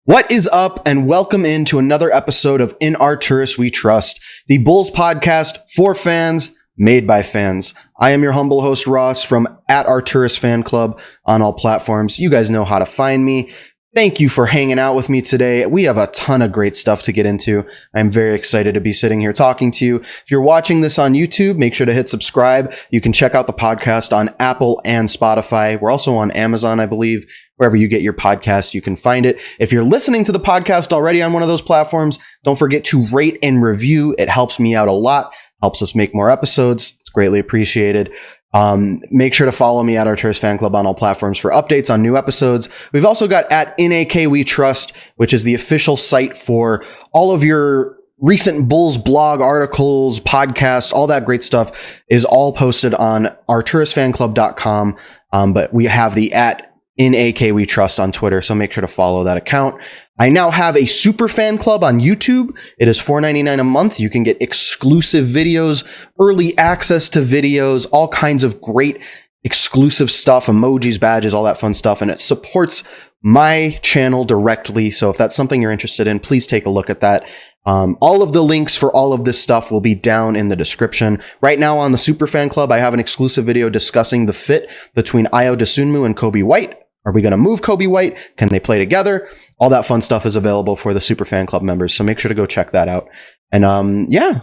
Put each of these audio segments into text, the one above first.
What is up, and welcome into another episode of In Arturas We Trust, the Bulls podcast for fans, made by fans. I am your humble host, Ross, from @Arturas Fan Club on all platforms. You guys know how to find me. Thank you for hanging out with me today. We have a ton of great stuff to get into. I'm very excited to be sitting here talking to you. If you're watching this on YouTube, make sure to hit subscribe. You can check out the podcast on Apple and Spotify. We're also on Amazon, I believe. Wherever you get your podcast, you can find it. If you're listening to the podcast already on one of those platforms, don't forget to rate and review. It helps me out a lot, helps us make more episodes. It's greatly appreciated. Make sure to follow me at Arturas Fan Club on all platforms for updates on new episodes. We've also got @NAK We Trust, which is the official site for all of your recent Bulls blog articles, podcasts, all that great stuff is all posted on arturasfanclub.com. But we have the @NAK We Trust on Twitter, so make sure to follow that account. I now have a super fan club on YouTube. It is $4.99 a month. You can get exclusive videos, early access to videos, all kinds of great exclusive stuff, emojis, badges, all that fun stuff. And it supports my channel directly. So if that's something you're interested in, please take a look at that. All of the links for all of this stuff will be down in the description. Right now on the Super Fan Club, I have an exclusive video discussing the fit between Ayo Dosunmu and Coby White. Are we going to move Coby White? Can they play together? All that fun stuff is available for the Super Fan Club members, so make sure to go check that out. And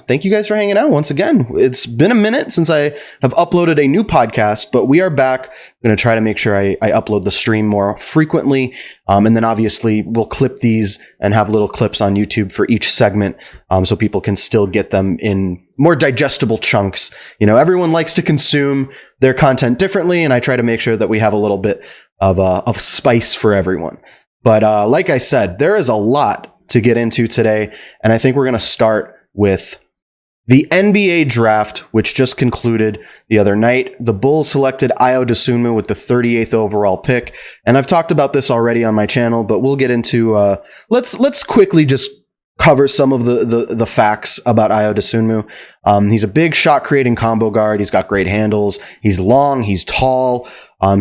thank you guys for hanging out once again. It's been a minute since I have uploaded a new podcast, but we are back. I'm going to try to make sure I upload the stream more frequently. And then obviously we'll clip these and have little clips on YouTube for each segment, so people can still get them in more digestible chunks. You know, everyone likes to consume their content differently, and I try to make sure that we have a little bit of spice for everyone. But like I said, there is a lot to get into today, and I think we're going to start with the NBA draft, which just concluded the other night. The Bulls selected Ayo Dosunmu with the 38th overall pick, and I've talked about this already on my channel, but we'll get into let's quickly just cover some of the facts about Ayo Dosunmu. He's a big shot creating combo guard. He's got great handles. He's long. He's tall.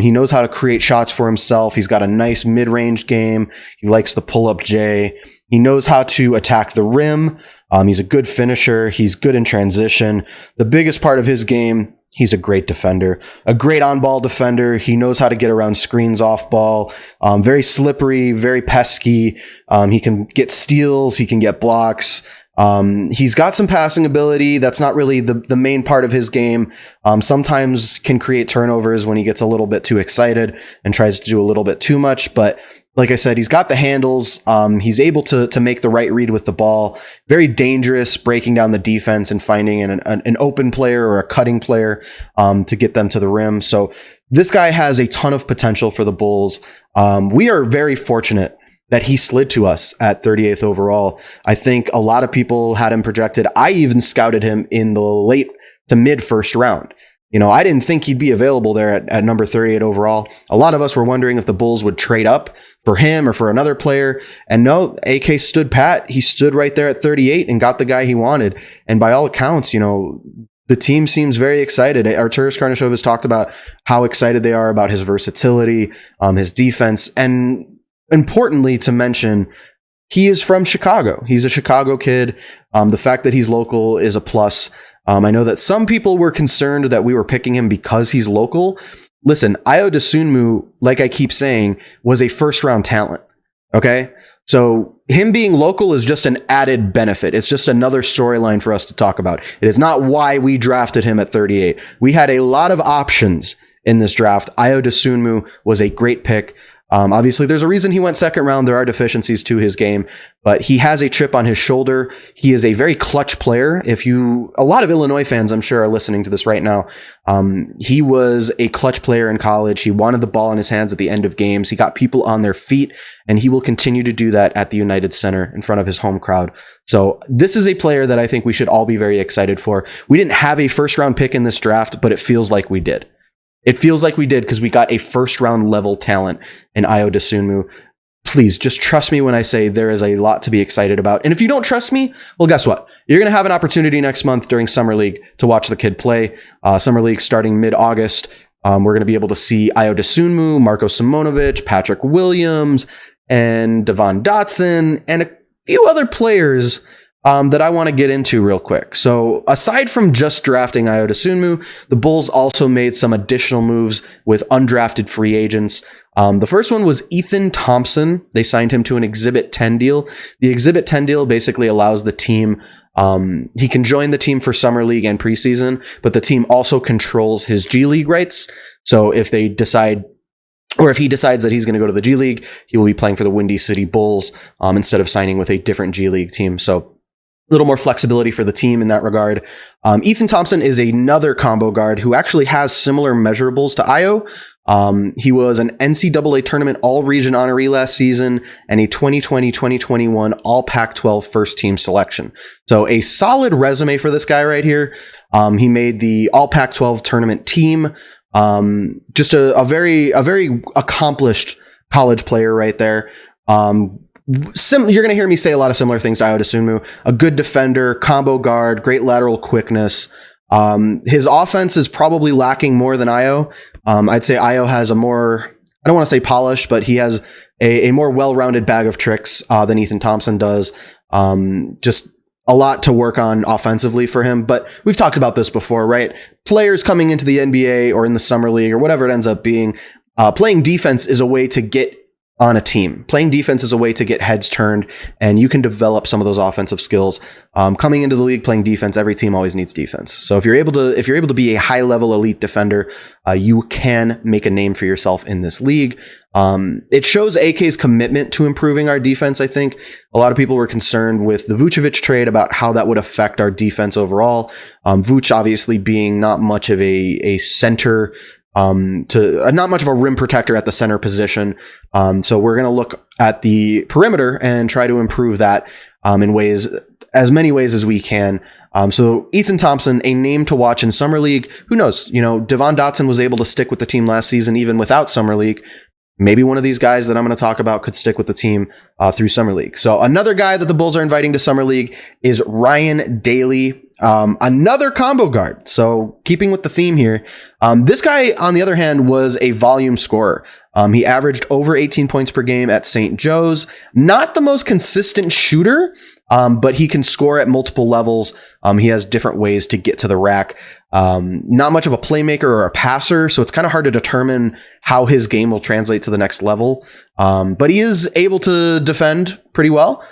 He knows how to create shots for himself. He's got a nice mid-range game. He likes the pull-up J. He knows how to attack the rim. He's a good finisher. He's good in transition. The biggest part of his game, he's a great defender, a great on-ball defender. He knows how to get around screens off ball. Very slippery, very pesky. He can get steals. He can get blocks. He's got some passing ability. That's not really the main part of his game. Sometimes can create turnovers when he gets a little bit too excited and tries to do a little bit too much. But like I said, he's got the handles. He's able to make the right read with the ball. Very dangerous, breaking down the defense and finding an open player or a cutting player to get them to the rim. So this guy has a ton of potential for the Bulls. We are very fortunate that he slid to us at 38th overall. I think a lot of people had him projected. I even scouted him in the late to mid first round. You know, I didn't think he'd be available there at number 38 overall. A lot of us were wondering if the Bulls would trade up for him or for another player. And no, AK stood pat. He stood right there at 38 and got the guy he wanted. And by all accounts, you know, the team seems very excited. Arturas Karnisovas has talked about how excited they are about his versatility, his defense, and importantly to mention, he is from Chicago. He's a Chicago kid. The fact that he's local is a plus. I know that some people were concerned that we were picking him because he's local. Listen, Ayo Dosunmu, like I keep saying, was a first-round talent. Okay? So him being local is just an added benefit. It's just another storyline for us to talk about. It is not why we drafted him at 38. We had a lot of options in this draft. Ayo Dosunmu was a great pick. Obviously, there's a reason he went second round. There are deficiencies to his game, but he has a chip on his shoulder. He is a very clutch player. A lot of Illinois fans, I'm sure, are listening to this right now. He was a clutch player in college. He wanted the ball in his hands at the end of games. He got people on their feet, and he will continue to do that at the United Center in front of his home crowd. So this is a player that I think we should all be very excited for. We didn't have a first round pick in this draft, but it feels like we did. It feels like we did because we got a first round level talent in Ayo Dosunmu. Please just trust me when I say there is a lot to be excited about. And if you don't trust me, well, guess what? You're going to have an opportunity next month during Summer League to watch the kid play. Summer League starting mid-August. We're going to be able to see Ayo Dosunmu, Marko Simonovic, Patrick Williams, and Devon Dotson and a few other players that I want to get into real quick. So aside from just drafting Ayo Dosunmu, the Bulls also made some additional moves with undrafted free agents. The first one was Ethan Thompson. They signed him to an Exhibit 10 deal. The Exhibit 10 deal basically allows the team, he can join the team for Summer League and preseason, but the team also controls his G League rights. So if they decide, or if he decides that he's going to go to the G League, he will be playing for the Windy City Bulls instead of signing with a different G League team. So a little more flexibility for the team in that regard. Ethan Thompson is another combo guard who actually has similar measurables to Ayo. He was an NCAA tournament all-region honoree last season and a 2020-2021 all Pac-12 first team selection. So a solid resume for this guy right here. He made the all Pac-12 tournament team. Just a very accomplished college player right there. You're going to hear me say a lot of similar things to Ayo Dosunmu. A good defender, combo guard, great lateral quickness. His offense is probably lacking more than Ayo. I'd say Ayo has a more, I don't want to say polished, but he has a more well-rounded bag of tricks than Ethan Thompson does. Just a lot to work on offensively for him. But we've talked about this before, right? Players coming into the NBA or in the Summer League or whatever it ends up being, playing defense is a way to get on a team. Playing defense is a way to get heads turned, and you can develop some of those offensive skills. Coming into the league playing defense, every team always needs defense. So if you're able to be a high level elite defender, you can make a name for yourself in this league. It shows AK's commitment to improving our defense. I think a lot of people were concerned with the Vucevic trade about how that would affect our defense overall. Vuce obviously being not much of a center, not much of a rim protector at the center position. So we're going to look at the perimeter and try to improve that in as many ways as we can. So Ethan Thompson, a name to watch in Summer League. Who knows? Devon Dotson was able to stick with the team last season, even without Summer League. Maybe one of these guys that I'm going to talk about could stick with the team through Summer League. So another guy that the Bulls are inviting to Summer League is Ryan Daly. Another combo guard. So keeping with the theme here, this guy, on the other hand, was a volume scorer. He averaged over 18 points per game at St. Joe's. Not the most consistent shooter, but he can score at multiple levels. He has different ways to get to the rack. Not much of a playmaker or a passer, so it's kind of hard to determine how his game will translate to the next level. But he is able to defend pretty well.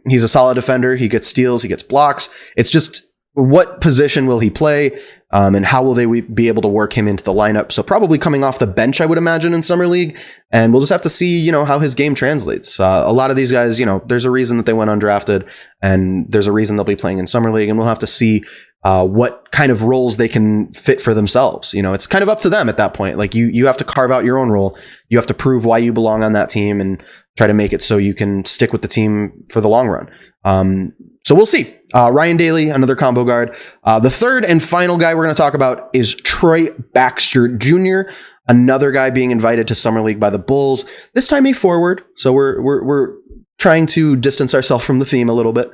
He's a solid defender. He gets steals, he gets blocks. It's just what position will he play, and how will they be able to work him into the lineup? So probably coming off the bench, I would imagine, in Summer League, and we'll just have to see, how his game translates. A lot of these guys, there's a reason that they went undrafted, and there's a reason they'll be playing in Summer League, and we'll have to see what kind of roles they can fit for themselves. It's kind of up to them at that point. Like you have to carve out your own role. You have to prove why you belong on that team and try to make it so you can stick with the team for the long run. So we'll see. Ryan Daly, another combo guard. The third and final guy we're going to talk about is Troy Baxter Jr., another guy being invited to Summer League by the Bulls. This time a forward. So we're trying to distance ourselves from the theme a little bit.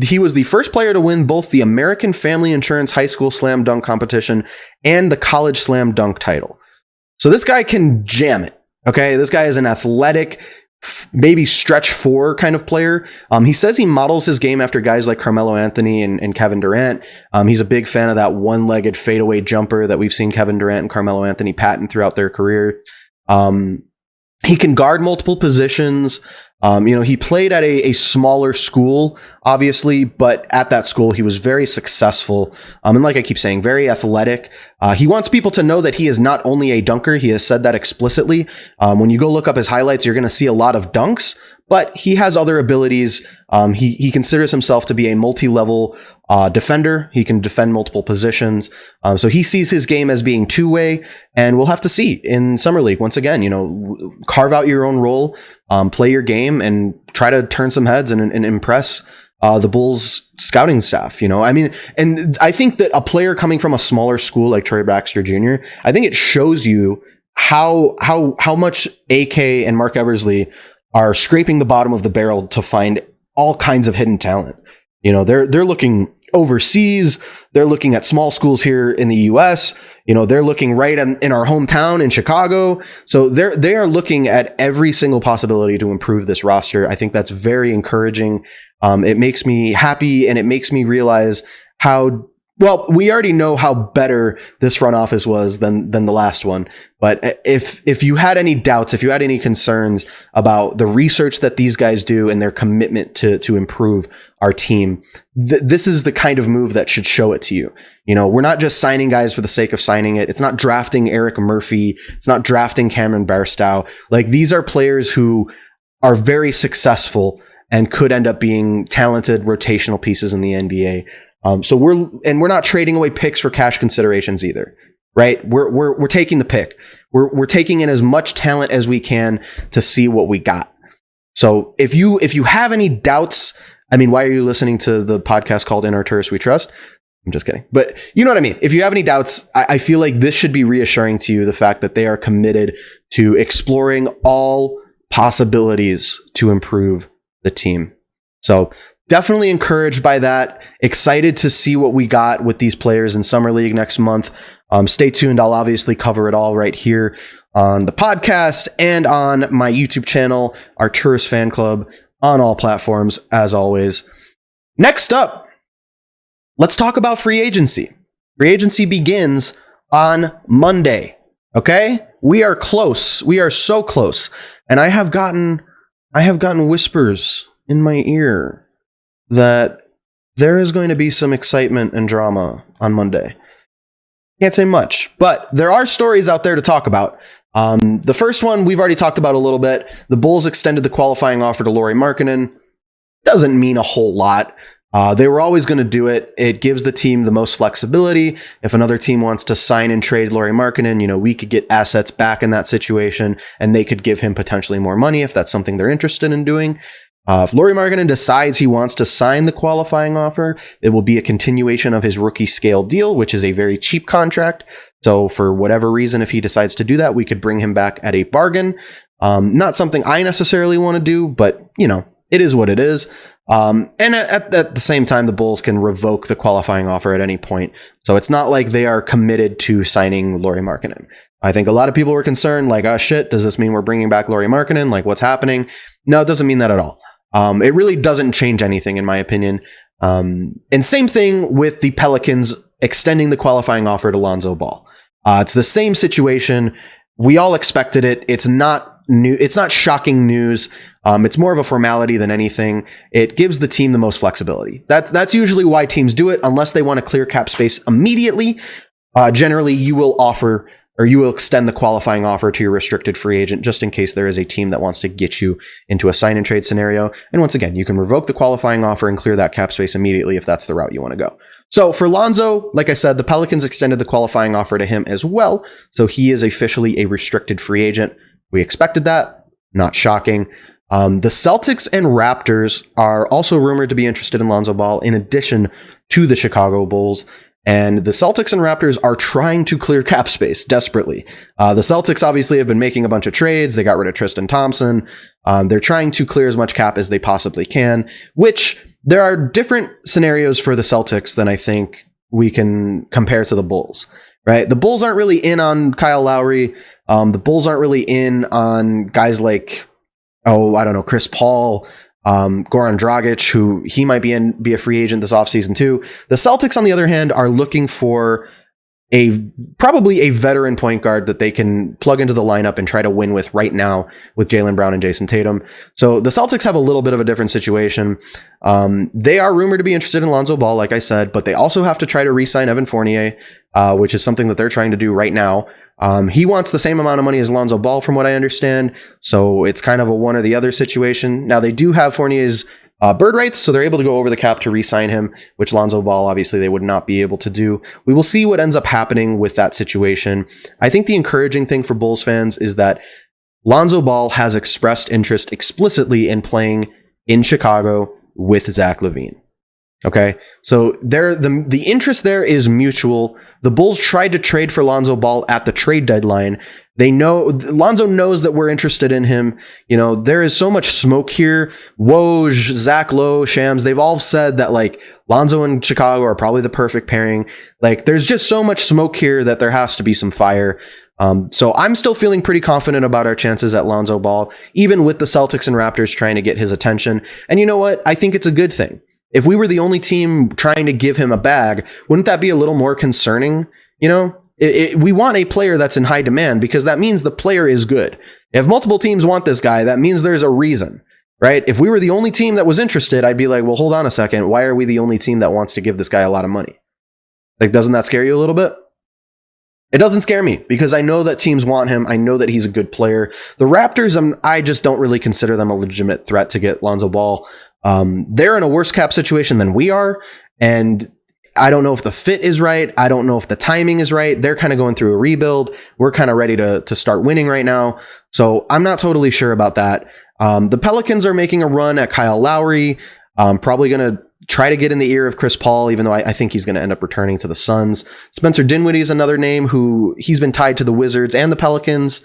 He was the first player to win both the American Family Insurance High School Slam Dunk Competition and the College Slam Dunk title. So this guy can jam it. Okay, this guy is an athletic, maybe stretch four kind of player. He says he models his game after guys like Carmelo Anthony and Kevin Durant. He's a big fan of that one-legged fadeaway jumper that we've seen Kevin Durant and Carmelo Anthony patent throughout their career. He can guard multiple positions. He played at a smaller school, obviously, but at that school, he was very successful. And like I keep saying, very athletic. He wants people to know that he is not only a dunker. He has said that explicitly. When you go look up his highlights, you're going to see a lot of dunks, but he has other abilities. He considers himself to be a multi-level defender. He can defend multiple positions. So he sees his game as being two-way, and we'll have to see in Summer League. Once again, carve out your own role, play your game, and try to turn some heads and impress the Bulls scouting staff. And I think that a player coming from a smaller school like Troy Baxter Jr., I think it shows you how much AK and Mark Eversley are scraping the bottom of the barrel to find all kinds of hidden talent. They're looking overseas. They're looking at small schools here in the US. They're looking right in our hometown in Chicago. So they are looking at every single possibility to improve this roster. I think that's very encouraging. It makes me happy, and it makes me realize how well, we already know how better this front office was than the last one. But if you had any doubts, if you had any concerns about the research that these guys do and their commitment to improve our team, this is the kind of move that should show it to you. We're not just signing guys for the sake of signing it. It's not drafting Eric Murphy. It's not drafting Cameron Bairstow. Like, these are players who are very successful and could end up being talented rotational pieces in the NBA. So we're not trading away picks for cash considerations either, right? We're taking the pick. We're taking in as much talent as we can to see what we got. So if you have any doubts, why are you listening to the podcast called In Arturas We Trust? I'm just kidding. But you know what I mean? If you have any doubts, I feel like this should be reassuring to you, the fact that they are committed to exploring all possibilities to improve the team. So definitely encouraged by that. Excited to see what we got with these players in Summer League next month. Stay tuned. I'll obviously cover it all right here on the podcast and on my YouTube channel, Arturas Fan Club, on all platforms, as always. Next up, let's talk about free agency. Free agency begins on Monday. Okay? We are close. We are so close. And I have gotten whispers in my ear that there is going to be some excitement and drama on Monday. Can't say much, but there are stories out there to talk about. The first one we've already talked about a little bit. The Bulls extended the qualifying offer to Lauri Markkanen. Doesn't mean a whole lot. They were always going to do it. It gives the team the most flexibility. If another team wants to sign and trade Lauri Markkanen, we could get assets back in that situation, and they could give him potentially more money if that's something they're interested in doing. If Lauri Markkanen decides he wants to sign the qualifying offer, it will be a continuation of his rookie scale deal, which is a very cheap contract. So for whatever reason, if he decides to do that, we could bring him back at a bargain. Not something I necessarily want to do, but it is what it is. And at the same time, the Bulls can revoke the qualifying offer at any point. So it's not like they are committed to signing Lauri Markkanen. I think a lot of people were concerned, like, oh shit, does this mean we're bringing back Lauri Markkanen? Like, what's happening? No, it doesn't mean that at all. It really doesn't change anything, in my opinion. And same thing with the Pelicans extending the qualifying offer to Lonzo Ball. It's the same situation. We all expected it. It's not new. It's not shocking news. It's more of a formality than anything. It gives the team the most flexibility. That's usually why teams do it, unless they want to clear cap space immediately. Generally, you will extend the qualifying offer to your restricted free agent, just in case there is a team that wants to get you into a sign and trade scenario. And once again, you can revoke the qualifying offer and clear that cap space immediately if that's the route you want to go. So for Lonzo, like I said, the Pelicans extended the qualifying offer to him as well. So he is officially a restricted free agent. We expected that. Not shocking. The Celtics and Raptors are also rumored to be interested in Lonzo Ball, in addition to the Chicago Bulls. And the Celtics and Raptors are trying to clear cap space desperately. The Celtics obviously have been making a bunch of trades. They got rid of Tristan Thompson. They're trying to clear as much cap as they possibly can, which there are different scenarios for the Celtics than I think we can compare to the Bulls, right? The Bulls aren't really in on Kyle Lowry. The Bulls aren't really in on guys like, Chris Paul, Goran Dragic, who he might be a free agent this offseason too. The Celtics, on the other hand, are looking for probably a veteran point guard that they can plug into the lineup and try to win with right now with Jaylen Brown and Jason Tatum. So the Celtics have a little bit of a different situation. They are rumored to be interested in Lonzo Ball, like I said, but they also have to try to re-sign Evan Fournier, which is something that they're trying to do right now. He wants the same amount of money as Lonzo Ball, from what I understand. So it's kind of a one or the other situation. Now, they do have Fournier's bird rights, so they're able to go over the cap to re-sign him, which Lonzo Ball, obviously, they would not be able to do. We will see what ends up happening with that situation. I think the encouraging thing for Bulls fans is that Lonzo Ball has expressed interest explicitly in playing in Chicago with Zach Lavine. Okay, so the interest there is mutual. The Bulls tried to trade for Lonzo Ball at the trade deadline. They know Lonzo knows that we're interested in him. You know, there is so much smoke here. Woj, Zach Lowe, Shams, they've all said that like Lonzo and Chicago are probably the perfect pairing. Like there's just so much smoke here that there has to be some fire. So I'm still feeling pretty confident about our chances at Lonzo Ball, even with the Celtics and Raptors trying to get his attention. And you know what? I think it's a good thing. If we were the only team trying to give him a bag, wouldn't that be a little more concerning? You know, we want a player that's in high demand because that means the player is good. If multiple teams want this guy, that means there's a reason, right? If we were the only team that was interested, I'd be like, well, hold on a second. Why are we the only team that wants to give this guy a lot of money? Like, doesn't that scare you a little bit? It doesn't scare me because I know that teams want him. I know that he's a good player. The Raptors, I just don't really consider them a legitimate threat to get Lonzo Ball. They're in a worse cap situation than we are. And I don't know if the fit is right. I don't know if the timing is right. They're kind of going through a rebuild. We're kind of ready to start winning right now. So I'm not totally sure about that. The Pelicans are making a run at Kyle Lowry. Probably going to try to get in the ear of Chris Paul, even though I think he's going to end up returning to the Suns. Spencer Dinwiddie is another name who he's been tied to the Wizards and the Pelicans.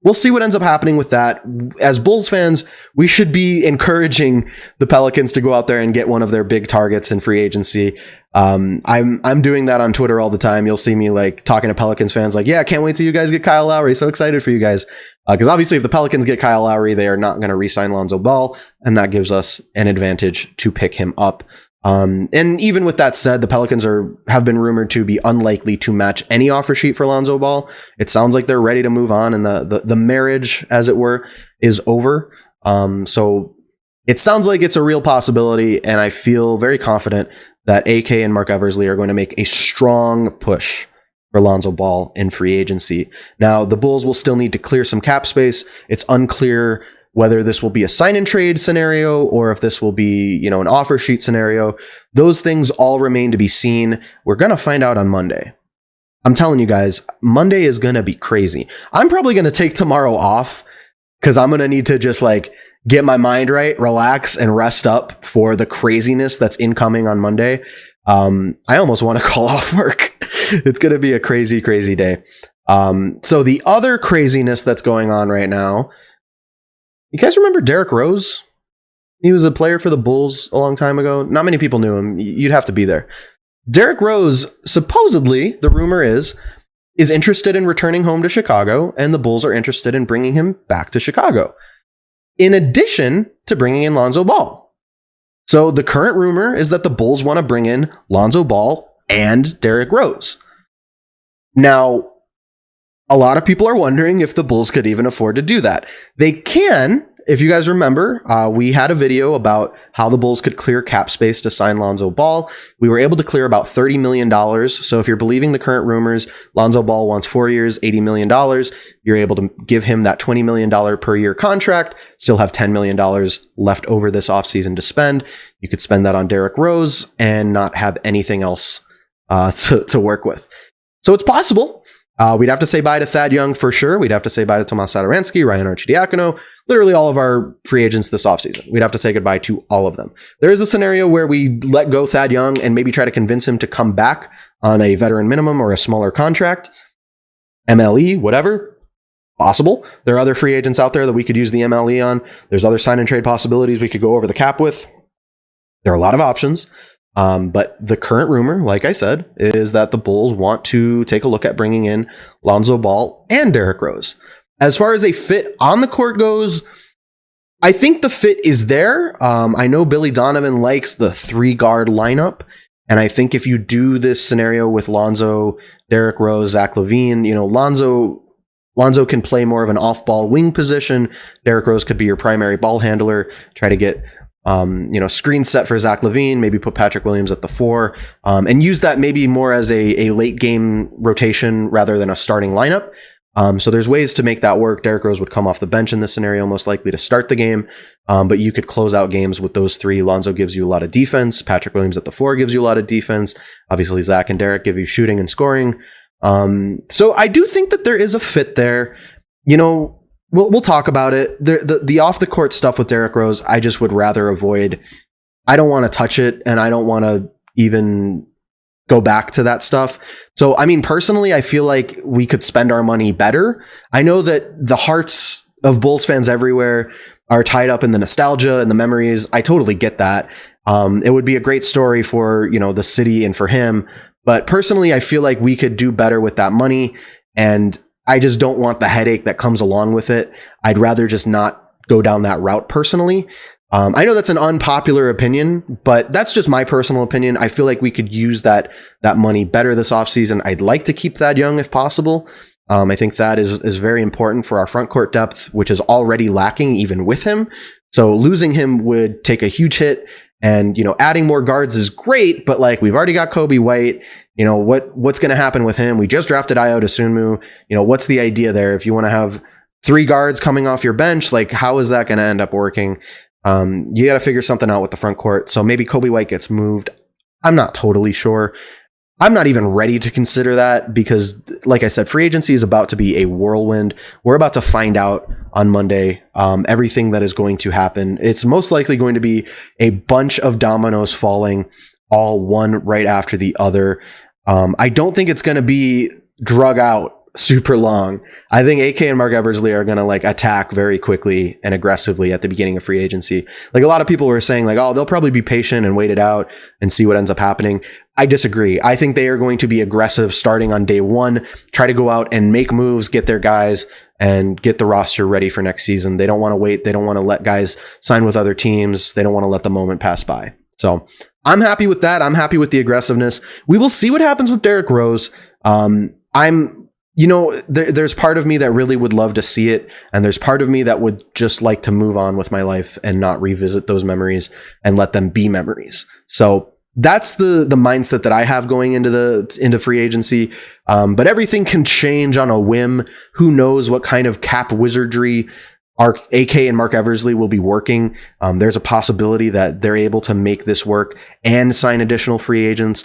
We'll see what ends up happening with that. As Bulls fans, we should be encouraging the Pelicans to go out there and get one of their big targets in free agency. I'm doing that on Twitter all the time. You'll see me like talking to Pelicans fans like, yeah, can't wait till you guys get Kyle Lowry. So excited for you guys. Because obviously if the Pelicans get Kyle Lowry, they are not going to re-sign Lonzo Ball. And that gives us an advantage to pick him up. And even with that said, the Pelicans have been rumored to be unlikely to match any offer sheet for Lonzo Ball. It sounds like they're ready to move on, and the marriage, as it were, is over. So it sounds like it's a real possibility, and I feel very confident that AK and Mark Eversley are going to make a strong push for Lonzo Ball in free agency. Now, the Bulls will still need to clear some cap space. It's unclear whether this will be a sign and trade scenario or if this will be, you know, an offer sheet scenario. Those things all remain to be seen. We're going to find out on Monday. I'm telling you guys, Monday is going to be crazy. I'm probably going to take tomorrow off because I'm going to need to just like get my mind right, relax, and rest up for the craziness that's incoming on Monday. I almost want to call off work. It's going to be a crazy, crazy day. So the other craziness that's going on right now, you guys remember Derrick Rose? He was a player for the Bulls a long time ago. Not many people knew him. You'd have to be there. Derrick Rose, supposedly, the rumor is interested in returning home to Chicago, and the Bulls are interested in bringing him back to Chicago, in addition to bringing in Lonzo Ball. So the current rumor is that the Bulls want to bring in Lonzo Ball and Derrick Rose. Now, a lot of people are wondering if the Bulls could even afford to do that. They can. If you guys remember, we had a video about how the Bulls could clear cap space to sign Lonzo Ball. We were able to clear about $30 million. So if you're believing the current rumors, Lonzo Ball wants 4 years, $80 million. You're able to give him that $20 million per year contract, still have $10 million left over this offseason to spend. You could spend that on Derrick Rose and not have anything else to work with. So it's possible. We'd have to say bye to Thad Young for sure. We'd have to say bye to Tomas Satoransky, Ryan Arcidiacono, literally all of our free agents this offseason. We'd have to say goodbye to all of them. There is a scenario where we let go Thad Young and maybe try to convince him to come back on a veteran minimum or a smaller contract. MLE, whatever. Possible. There are other free agents out there that we could use the MLE on. There's other sign and trade possibilities we could go over the cap with. There are a lot of options. But the current rumor, like I said, is that the Bulls want to take a look at bringing in Lonzo Ball and Derrick Rose. As far as a fit on the court goes, I think the fit is there. I know Billy Donovan likes the 3-guard lineup. And I think if you do this scenario with Lonzo, Derrick Rose, Zach Lavine, you know, Lonzo can play more of an off-ball wing position. Derrick Rose could be your primary ball handler, try to get screen set for Zach Lavine, maybe put Patrick Williams at the 4, and use that maybe more as a late game rotation rather than a starting lineup. So there's ways to make that work. Derrick Rose would come off the bench in this scenario, most likely to start the game. But you could close out games with those three. Lonzo gives you a lot of defense. Patrick Williams at the 4 gives you a lot of defense. Obviously, Zach and Derrick give you shooting and scoring. So I do think that there is a fit there. You know, We'll talk about it. The off the court stuff with Derrick Rose, I just would rather avoid. I don't want to touch it, and I don't want to even go back to that stuff. So, I mean, personally, I feel like we could spend our money better. I know that the hearts of Bulls fans everywhere are tied up in the nostalgia and the memories. I totally get that. It would be a great story for, the city and for him. But personally, I feel like we could do better with that money. And I just don't want the headache that comes along with it. I'd rather just not go down that route personally. I know that's an unpopular opinion, but that's just my personal opinion. I feel like we could use that money better this offseason. I'd like to keep Thad Young if possible. I think that is very important for our front court depth, which is already lacking even with him. So losing him would take a huge hit. And, adding more guards is great, but like we've already got Kobe White. What's going to happen with him? We just drafted Ayo Dosunmu. What's the idea there? If you want to have 3 guards coming off your bench, like how is that going to end up working? You got to figure something out with the front court. So maybe Kobe White gets moved. I'm not totally sure. I'm not even ready to consider that because, like I said, free agency is about to be a whirlwind. We're about to find out on Monday everything that is going to happen. It's most likely going to be a bunch of dominoes falling, all one right after the other. I don't think it's going to be drug out super long. I think AK and Mark Eversley are going to attack very quickly and aggressively at the beginning of free agency. Like a lot of people were saying they'll probably be patient and wait it out and see what ends up happening. I disagree. I think they are going to be aggressive starting on day one, try to go out and make moves, get their guys and get the roster ready for next season. They don't want to wait. They don't want to let guys sign with other teams. They don't want to let the moment pass by. So I'm happy with that. I'm happy with the aggressiveness. We will see what happens with Derrick Rose. There's part of me that really would love to see it. And there's part of me that would just like to move on with my life and not revisit those memories and let them be memories. So that's the mindset that I have going into free agency. But everything can change on a whim. Who knows what kind of cap wizardry our AK and Mark Eversley will be working. There's a possibility that they're able to make this work and sign additional free agents.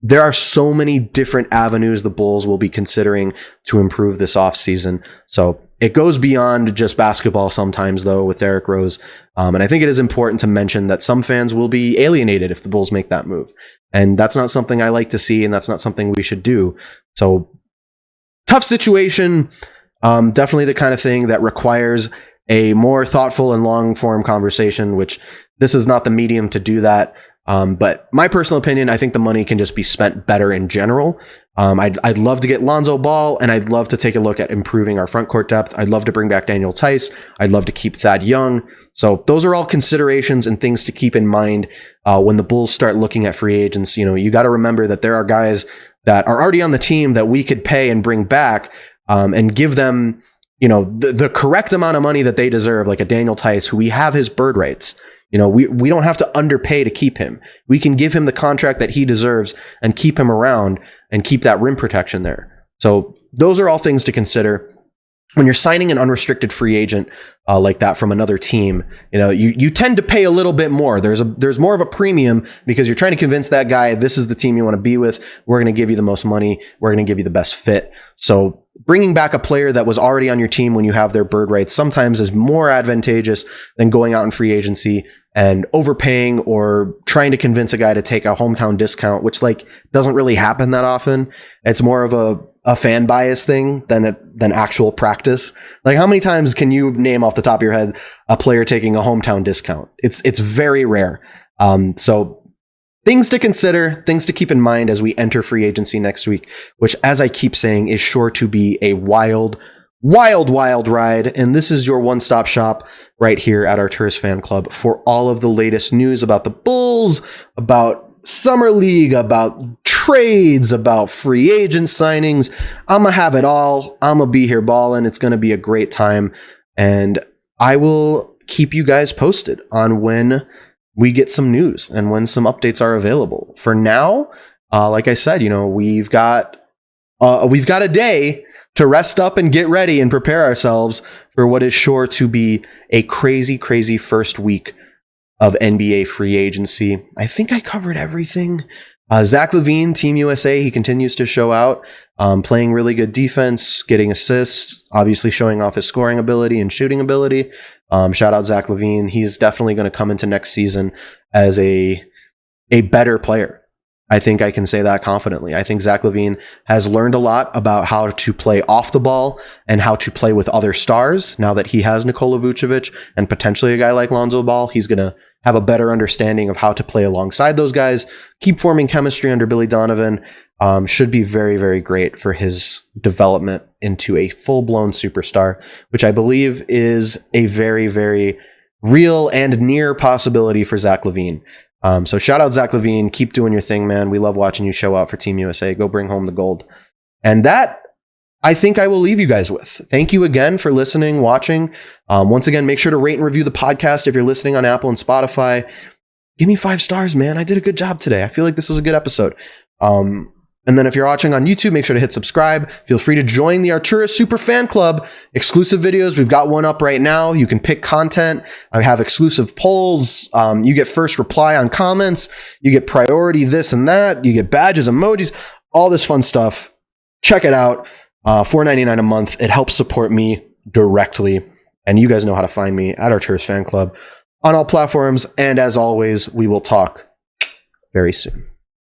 There are so many different avenues the Bulls will be considering to improve this offseason. So it goes beyond just basketball sometimes, though, with Derrick Rose. And I think it is important to mention that some fans will be alienated if the Bulls make that move. And that's not something I like to see, and that's not something we should do. So tough situation. Definitely the kind of thing that requires a more thoughtful and long-form conversation, which this is not the medium to do that. But my personal opinion, I think the money can just be spent better in general. I'd love to get Lonzo Ball, and I'd love to take a look at improving our front court depth. I'd love to bring back Daniel Tice. I'd love to keep Thad Young. So those are all considerations and things to keep in mind when the Bulls start looking at free agents. You got to remember that there are guys that are already on the team that we could pay and bring back and give them, the correct amount of money that they deserve, like a Daniel Tice, who we have his bird rights. We don't have to underpay to keep him. We can give him the contract that he deserves and keep him around and keep that rim protection there. So those are all things to consider. When you're signing an unrestricted free agent like that from another team, you tend to pay a little bit more. There's more of a premium because you're trying to convince that guy, this is the team you want to be with. We're going to give you the most money. We're going to give you the best fit. So bringing back a player that was already on your team when you have their bird rights sometimes is more advantageous than going out in free agency and overpaying or trying to convince a guy to take a hometown discount, which doesn't really happen that often. It's more of a fan bias thing than actual practice. Like, how many times can you name off the top of your head a player taking a hometown discount? It's very rare. So things to consider, things to keep in mind as we enter free agency next week, which, as I keep saying, is sure to be a wild ride. And this is your one-stop shop right here at Arturas Fan Club for all of the latest news about the Bulls, about Summer League, about trades, about free agent signings. I'm going to have it all. I'm going to be here balling. It's going to be a great time. And I will keep you guys posted on when we get some news and when some updates are available. For now, like I said, we've got a day to rest up and get ready and prepare ourselves for what is sure to be a crazy, crazy first week of NBA free agency. I think I covered everything. Zach Lavine, Team USA, he continues to show out, playing really good defense, getting assists, obviously showing off his scoring ability and shooting ability. Shout out Zach Lavine. He's definitely going to come into next season as a better player. I think I can say that confidently. I think Zach Lavine has learned a lot about how to play off the ball and how to play with other stars. Now that he has Nikola Vucevic and potentially a guy like Lonzo Ball, he's going to have a better understanding of how to play alongside those guys, keep forming chemistry under Billy Donovan. Should be very, very great for his development into a full-blown superstar, which I believe is a very, very real and near possibility for Zach Lavine. So shout out Zach Lavine. Keep doing your thing, man. We love watching you show out for Team USA. Go bring home the gold. And that, I think I will leave you guys with. Thank you again for listening, watching. Once again, make sure to rate and review the podcast if you're listening on Apple and Spotify. Give me 5 stars, man. I did a good job today. I feel like this was a good episode. And then if you're watching on YouTube, make sure to hit subscribe. Feel free to join the Arturas Super Fan Club. Exclusive videos. We've got one up right now. You can pick content. I have exclusive polls. You get first reply on comments. You get priority this and that. You get badges, emojis, all this fun stuff. Check it out. $4.99 a month. It helps support me directly. And you guys know how to find me at Arturas Fan Club on all platforms. And as always, we will talk very soon.